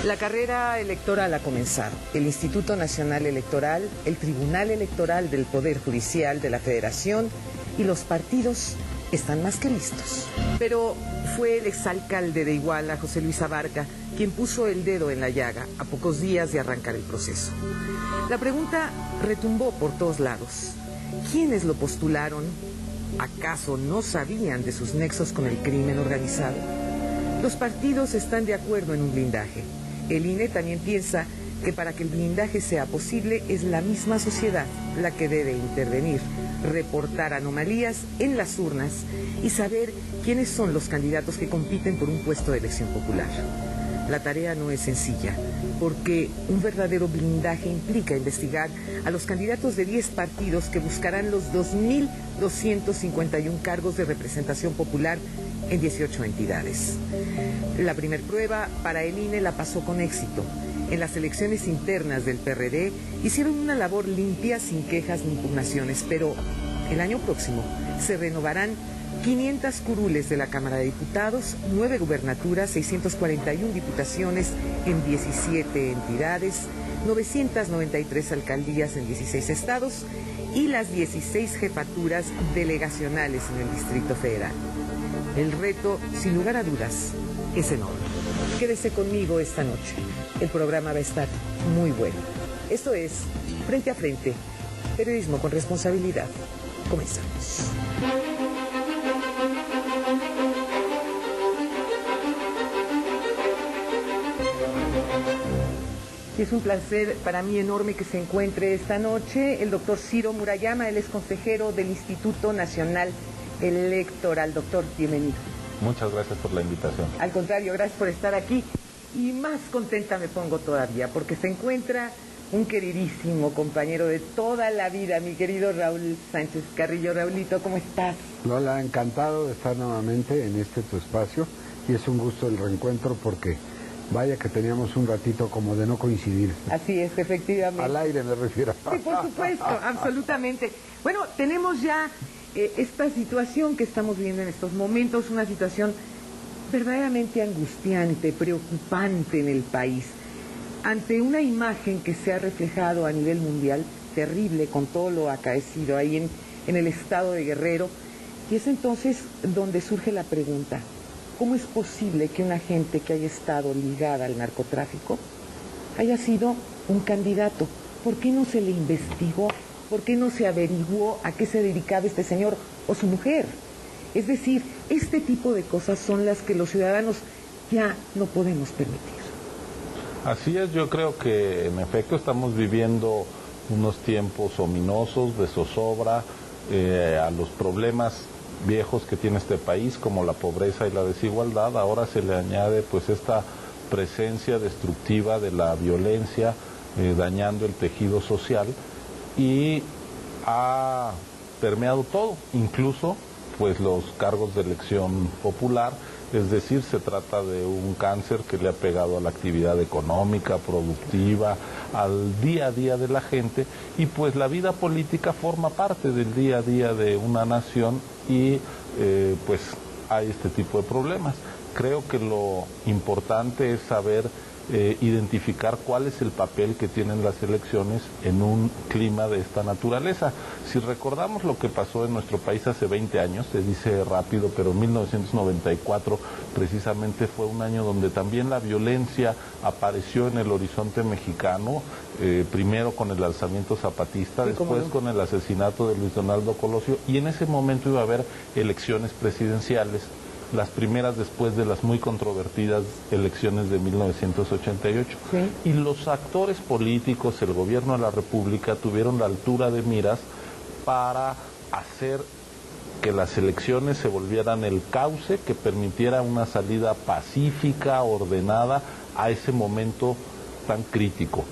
La carrera electoral ha comenzado. El Instituto Nacional Electoral, el Tribunal Electoral del Poder Judicial de la Federación y los partidos están más que listos. Pero fue el exalcalde de Iguala, José Luis Abarca, quien puso el dedo en la llaga a pocos días de arrancar el proceso. La pregunta retumbó por todos lados. ¿Quiénes lo postularon? ¿Acaso no sabían de sus nexos con el crimen organizado? Los partidos están de acuerdo en un blindaje. El INE también piensa que para que el blindaje sea posible es la misma sociedad la que debe intervenir, reportar anomalías en las urnas y saber quiénes son los candidatos que compiten por un puesto de elección popular. La tarea no es sencilla, porque un verdadero blindaje implica investigar a los candidatos de 10 partidos que buscarán los 2.251 cargos de representación popular en 18 entidades. La primer prueba para el INE la pasó con éxito. En las elecciones internas del PRD hicieron una labor limpia, sin quejas ni impugnaciones, pero el año próximo se renovarán 500 curules de la Cámara de Diputados, 9 gubernaturas, 641 diputaciones en 17 entidades, 993 alcaldías en 16 estados y las 16 jefaturas delegacionales en el Distrito Federal. El reto, sin lugar a dudas, es enorme. Quédese conmigo esta noche. El programa va a estar muy bueno. Esto es Frente a Frente, periodismo con responsabilidad. Comenzamos. Y es un placer para mí enorme que se encuentre esta noche el doctor Ciro Murayama. Él es consejero del Instituto Nacional Electoral. Doctor, bienvenido. Muchas gracias por la invitación. Al contrario, gracias por estar aquí. Y más contenta me pongo todavía, porque se encuentra un queridísimo compañero de toda la vida, mi querido Raúl Sánchez Carrillo. Raúlito, ¿cómo estás? Lola, encantado de estar nuevamente en tu espacio, y es un gusto el reencuentro porque vaya que teníamos un ratito como de no coincidir. Así es, efectivamente. Al aire me refiero. Sí, por supuesto, absolutamente. Bueno, tenemos ya esta situación que estamos viendo en estos momentos, una situación verdaderamente angustiante, preocupante en el país, ante una imagen que se ha reflejado a nivel mundial, terrible, con todo lo acaecido ahí en el estado de Guerrero, y es entonces donde surge la pregunta: ¿cómo es posible que una gente que haya estado ligada al narcotráfico haya sido un candidato? ¿Por qué no se le investigó? ¿Por qué no se averiguó a qué se dedicaba este señor o su mujer? Es decir, este tipo de cosas son las que los ciudadanos ya no podemos permitir. Así es, yo creo que en efecto estamos viviendo unos tiempos ominosos de zozobra a los problemas viejos que tiene este país, como la pobreza y la desigualdad. Ahora se le añade pues esta presencia destructiva de la violencia dañando el tejido social, y ha permeado todo, incluso pues los cargos de elección popular. Es decir, se trata de un cáncer que le ha pegado a la actividad económica, productiva, al día a día de la gente, y pues la vida política forma parte del día a día de una nación, y pues hay este tipo de problemas. Creo que lo importante es saber identificar cuál es el papel que tienen las elecciones en un clima de esta naturaleza. Si recordamos lo que pasó en nuestro país hace 20 años, se dice rápido, pero 1994 precisamente fue un año donde también la violencia apareció en el horizonte mexicano, primero con el alzamiento zapatista, sí, después con el asesinato de Luis Donaldo Colosio, y en ese momento iba a haber elecciones presidenciales, las primeras después de las muy controvertidas elecciones de 1988. Sí. Y los actores políticos, el gobierno de la República, tuvieron la altura de miras para hacer que las elecciones se volvieran el cauce que permitiera una salida pacífica, ordenada, a ese momento tan crítico.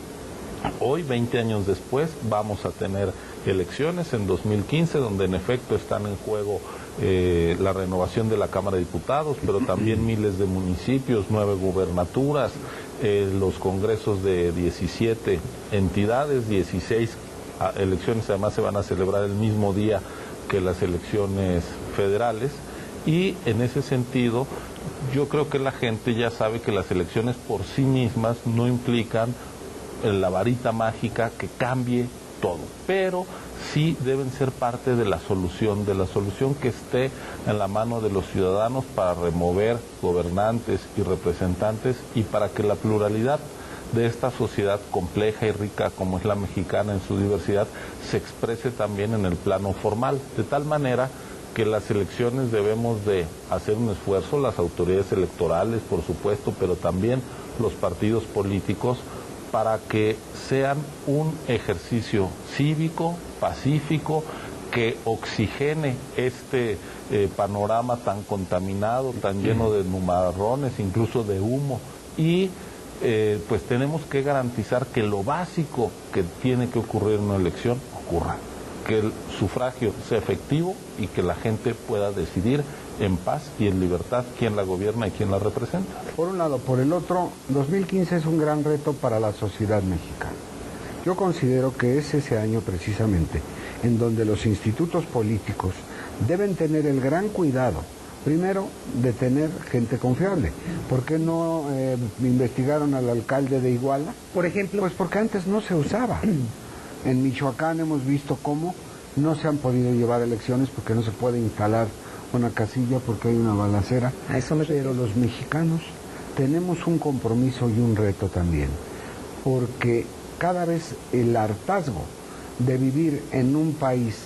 Hoy, 20 años después, vamos a tener elecciones en 2015, donde en efecto están en juego la renovación de la Cámara de Diputados, pero también miles de municipios, 9 gubernaturas, los congresos de 17 entidades, 16 elecciones además se van a celebrar el mismo día que las elecciones federales, y en ese sentido yo creo que la gente ya sabe que las elecciones por sí mismas no implican la varita mágica que cambie todo, pero sí deben ser parte de la solución que esté en la mano de los ciudadanos para remover gobernantes y representantes y para que la pluralidad de esta sociedad compleja y rica como es la mexicana en su diversidad se exprese también en el plano formal, de tal manera que las elecciones debemos de hacer un esfuerzo, las autoridades electorales por supuesto, pero también los partidos políticos, para que sean un ejercicio cívico, pacífico, que oxigene este panorama tan contaminado, tan lleno de nubarrones, incluso de humo, y pues tenemos que garantizar que lo básico que tiene que ocurrir en una elección ocurra, que el sufragio sea efectivo y que la gente pueda decidir en paz y en libertad quién la gobierna y quién la representa. Por un lado. Por el otro, 2015 es un gran reto para la sociedad mexicana. Yo considero que es ese año precisamente en donde los institutos políticos deben tener el gran cuidado, primero, de tener gente confiable. ¿Por qué no investigaron al alcalde de Iguala? Por ejemplo. Pues porque antes no se usaba. En Michoacán hemos visto cómo no se han podido llevar elecciones porque no se puede instalar una casilla porque hay una balacera. A eso me refiero. Pero los mexicanos tenemos un compromiso y un reto también, porque cada vez el hartazgo de vivir en un país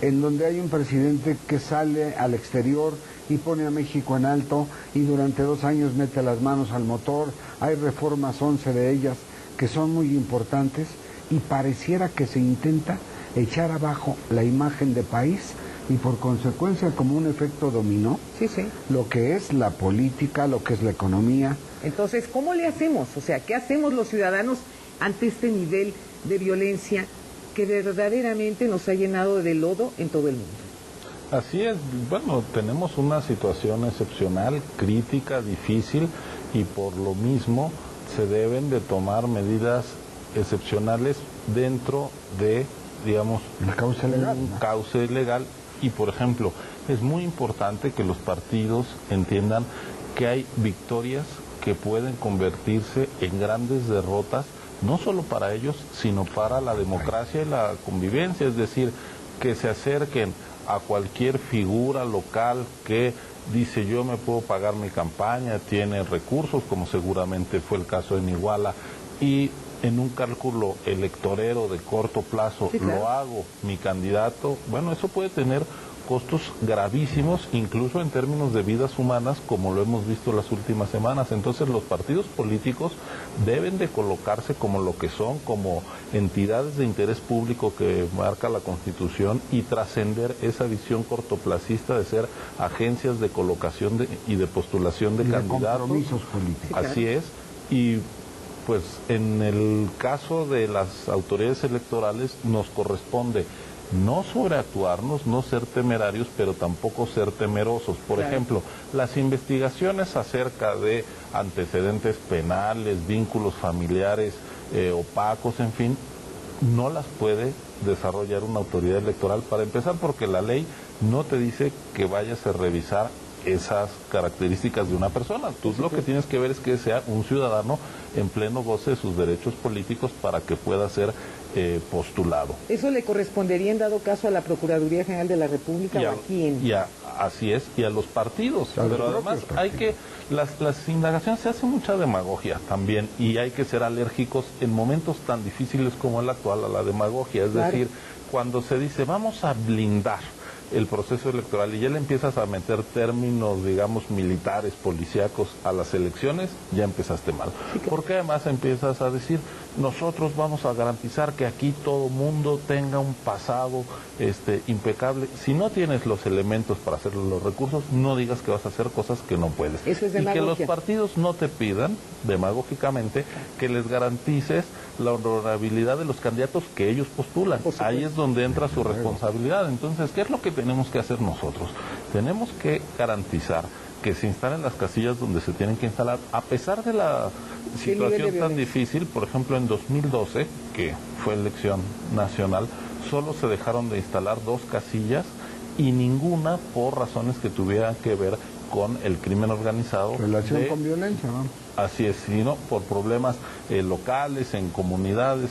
en donde hay un presidente que sale al exterior y pone a México en alto y durante 2 años mete las manos al motor, hay reformas, 11 de ellas, que son muy importantes, y pareciera que se intenta echar abajo la imagen de país y por consecuencia, como un efecto dominó, sí. lo que es la política, lo que es la economía. Entonces, ¿cómo le hacemos? O sea, ¿qué hacemos los ciudadanos ante este nivel de violencia que verdaderamente nos ha llenado de lodo en todo el mundo? Así es, bueno, tenemos una situación excepcional, crítica, difícil, y por lo mismo se deben de tomar medidas excepcionales dentro de, digamos, el cauce legal, un cauce legal. Y por ejemplo, es muy importante que los partidos entiendan que hay victorias que pueden convertirse en grandes derrotas, no solo para ellos, sino para la democracia y la convivencia, es decir, que se acerquen a cualquier figura local que dice yo me puedo pagar mi campaña, tiene recursos, como seguramente fue el caso en Iguala, y en un cálculo electorero de corto plazo, sí, claro, lo hago mi candidato, bueno, eso puede tener costos gravísimos, incluso en términos de vidas humanas, como lo hemos visto las últimas semanas. Entonces los partidos políticos deben de colocarse como lo que son, como entidades de interés público que marca la Constitución, y trascender esa visión cortoplacista de ser agencias de colocación y de postulación de candidatos. Compromisos políticos. Así es, y pues en el caso de las autoridades electorales nos corresponde no sobreactuarnos, no ser temerarios, pero tampoco ser temerosos. Por ejemplo, las investigaciones acerca de antecedentes penales, vínculos familiares opacos, en fin, no las puede desarrollar una autoridad electoral, para empezar, porque la ley no te dice que vayas a revisar esas características de una persona. Tú lo que tienes que ver es que sea un ciudadano en pleno goce de sus derechos políticos para que pueda ser postulado. ¿Eso le correspondería en dado caso a la Procuraduría General de la República o a quién? Así es, y a los partidos. Pero además hay que, las indagaciones, se hace mucha demagogia también, y hay que ser alérgicos en momentos tan difíciles como el actual a la demagogia. Es decir, cuando se dice vamos a blindar el proceso electoral y ya le empiezas a meter términos, digamos, militares, policíacos a las elecciones, ya empezaste mal. Sí, claro. Porque además empiezas a decir, nosotros vamos a garantizar que aquí todo mundo tenga un pasado impecable. Si no tienes los elementos para hacer los recursos, no digas que vas a hacer cosas que no puedes. Eso es demagogia. Y que los partidos no te pidan, demagógicamente, que les garantices la honorabilidad de los candidatos que ellos postulan. Ahí es donde entra su responsabilidad. Entonces, ¿qué es lo que tenemos que hacer nosotros? Tenemos que garantizar que se instalen las casillas donde se tienen que instalar, a pesar de la situación tan difícil. Por ejemplo, en 2012, que fue elección nacional, solo se dejaron de instalar 2 casillas, y ninguna por razones que tuvieran que ver con el crimen organizado. Relación con violencia, ¿no? Así es, sino por problemas locales, en comunidades,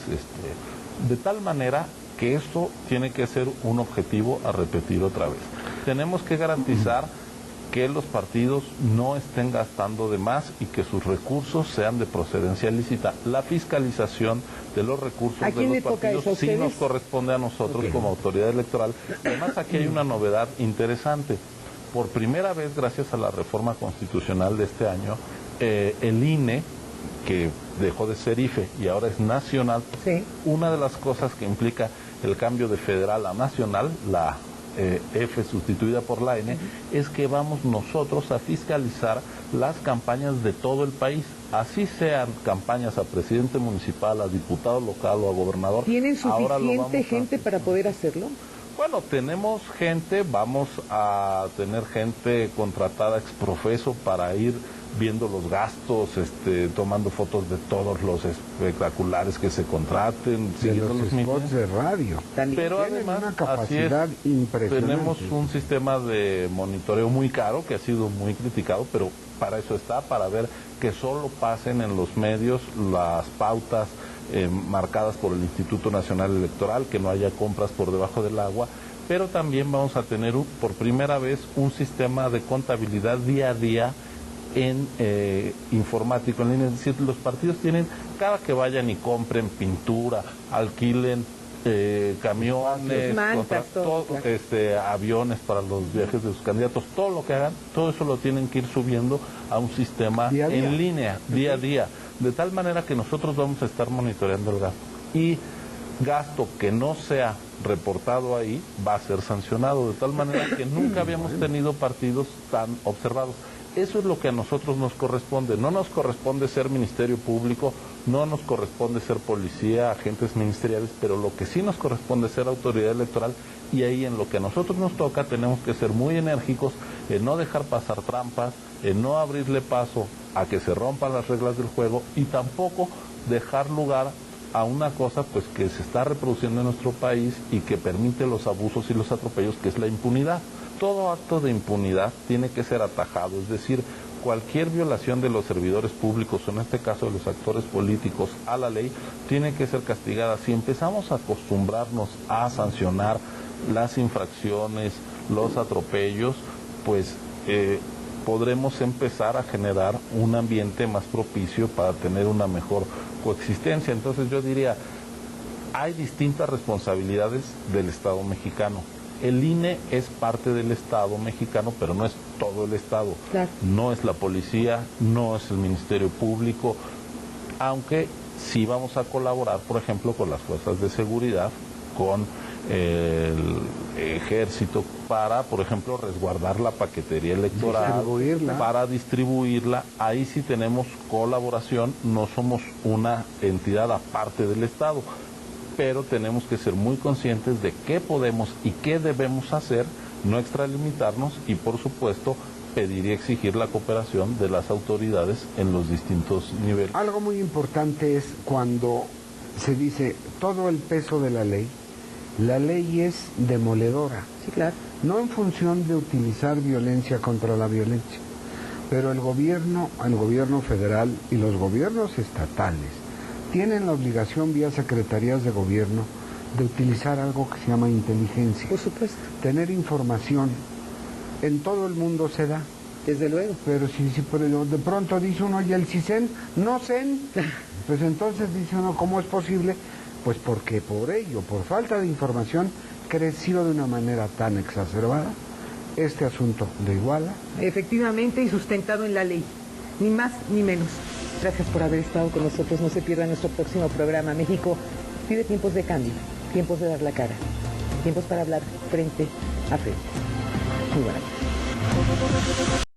de tal manera que esto tiene que ser un objetivo a repetir otra vez. Tenemos que garantizar que los partidos no estén gastando de más y que sus recursos sean de procedencia lícita. La fiscalización de los recursos de los partidos sí nos corresponde a nosotros como autoridad electoral. Además, aquí hay una novedad interesante. Por primera vez, gracias a la reforma constitucional de este año, el INE, que dejó de ser IFE y ahora es nacional, sí. Una de las cosas que implica el cambio de federal a nacional, la F sustituida por la N, es que vamos nosotros a fiscalizar las campañas de todo el país, así sean campañas a presidente municipal, a diputado local o a gobernador. ¿Tienen suficiente gente para poder hacerlo? Bueno, tenemos gente, vamos a tener gente contratada ex profeso para ir viendo los gastos, tomando fotos de todos los espectaculares que se contraten, siguiendo los spots de radio. Pero además, una capacidad impresionante. Tenemos un sistema de monitoreo muy caro que ha sido muy criticado, pero para eso está, para ver que solo pasen en los medios las pautas marcadas por el Instituto Nacional Electoral, que no haya compras por debajo del agua, pero también vamos a tener por primera vez un sistema de contabilidad día a día en informático en línea. Es decir, los partidos tienen, cada que vayan y compren pintura, alquilen camiones, mantas, aviones para los viajes de sus candidatos, todo lo que hagan, todo eso lo tienen que ir subiendo a un sistema en línea, día a día, de tal manera que nosotros vamos a estar monitoreando el gasto. Y gasto que no sea reportado ahí va a ser sancionado, de tal manera que nunca habíamos tenido partidos tan observados. Eso es lo que a nosotros nos corresponde. No nos corresponde ser Ministerio Público, no nos corresponde ser policía, agentes ministeriales, pero lo que sí nos corresponde es ser autoridad electoral, y ahí en lo que a nosotros nos toca tenemos que ser muy enérgicos en no dejar pasar trampas, en no abrirle paso a que se rompan las reglas del juego y tampoco dejar lugar a una cosa pues que se está reproduciendo en nuestro país y que permite los abusos y los atropellos, que es la impunidad. Todo acto de impunidad tiene que ser atajado, es decir, cualquier violación de los servidores públicos, o en este caso de los actores políticos, a la ley, tiene que ser castigada. Si empezamos a acostumbrarnos a sancionar las infracciones, los atropellos, pues podremos empezar a generar un ambiente más propicio para tener una mejor coexistencia. Entonces yo diría, hay distintas responsabilidades del Estado mexicano. El INE es parte del Estado mexicano, pero no es todo el Estado. Claro. No es la policía, no es el Ministerio Público, aunque sí vamos a colaborar, por ejemplo, con las fuerzas de seguridad, con el ejército, para, por ejemplo, resguardar la paquetería electoral, para distribuirla. Ahí sí tenemos colaboración, no somos una entidad aparte del Estado, pero tenemos que ser muy conscientes de qué podemos y qué debemos hacer, no extralimitarnos y, por supuesto, pedir y exigir la cooperación de las autoridades en los distintos niveles. Algo muy importante es cuando se dice todo el peso de la ley es demoledora. Sí, claro. No en función de utilizar violencia contra la violencia, pero el gobierno federal y los gobiernos estatales tienen la obligación vía secretarías de gobierno de utilizar algo que se llama inteligencia. Por supuesto. Tener información. En todo el mundo se da. Desde luego. Pero si de pronto dice uno, ¿y el CISEN? No CEN. Pues entonces dice uno, ¿cómo es posible? Pues porque por ello, por falta de información, creció de una manera tan exacerbada este asunto de Iguala. Efectivamente, y sustentado en la ley. Ni más ni menos. Gracias por haber estado con nosotros. No se pierda nuestro próximo programa. México vive tiempos de cambio, tiempos de dar la cara, tiempos para hablar frente a frente. Muy buenas.